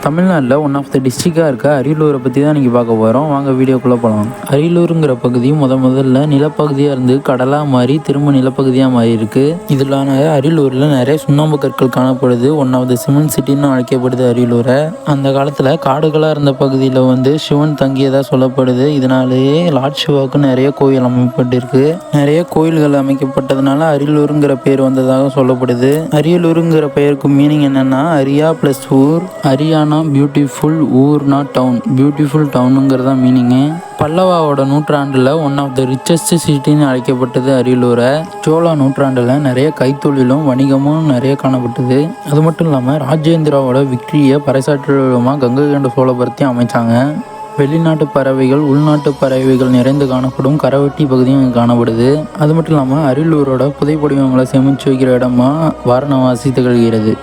தமிழ்நாட்டில் one of த டிஸ்ட்ரிக்டாக இருக்க அரியலூரை பற்றி தான் இன்றைக்கி பார்க்க போகிறோம். வாங்க வீடியோக்குள்ளே போகலாம். அரியலூருங்கிற பகுதி முதல்ல நிலப்பகுதியாக இருந்து கடலாக மாறி திரும்ப நிலப்பகுதியாக மாறி இருக்குது. இதிலான அரியலூரில் நிறைய சுண்ணாம்பு கற்கள் காணப்படுது. ஒன் ஆஃப் த சிமெண்ட் சிட்டின்னு அழைக்கப்படுது அரியலூரை. அந்த காலத்தில் காடுகளாக இருந்த பகுதியில் சிவன் தங்கியதாக சொல்லப்படுது. இதனாலேயே லார்ட் சிவாவுக்கு நிறைய கோயில் அமைக்கப்பட்டிருக்கு. நிறைய கோயில்கள் அமைக்கப்பட்டதுனால அரியலூருங்கிற பேர் வந்ததாக சொல்லப்படுது. அரியலூருங்கிற பெயருக்கு மீனிங் என்னென்னா அரியா ப்ளஸ் ஊர், அரியானா பியூட்டிஃபுல், ஊர்னா டவுன், பியூட்டிஃபுல் டவுனுங்கிறதா மீனிங்கு. பல்லவாவோட நூற்றாண்டில் ஒன் ஆஃப் த ரிச்சஸ்ட் சிட்டின்னு அழைக்கப்பட்டது அரியலூரை. சோழா நூற்றாண்டில் நிறைய கைத்தொழிலும் வணிகமும் நிறைய காணப்பட்டது. அது மட்டும் இல்லாமல் ராஜேந்திராவோட விக்டரியை பறைசாற்றும் விதமாக கங்கை கொண்ட சோழபுரத்தையும் அமைச்சாங்க. வெளிநாட்டு பறவைகள், உள்நாட்டு பறவைகள் நிறைந்து காணப்படும் கரவெட்டி பகுதியும் காணப்படுது. அது மட்டும் இல்லாமல் அரியலூரோட புதைப்படிவங்களை சேமித்து வைக்கிற இடமா வாரணவாசி திகழ்கிறது.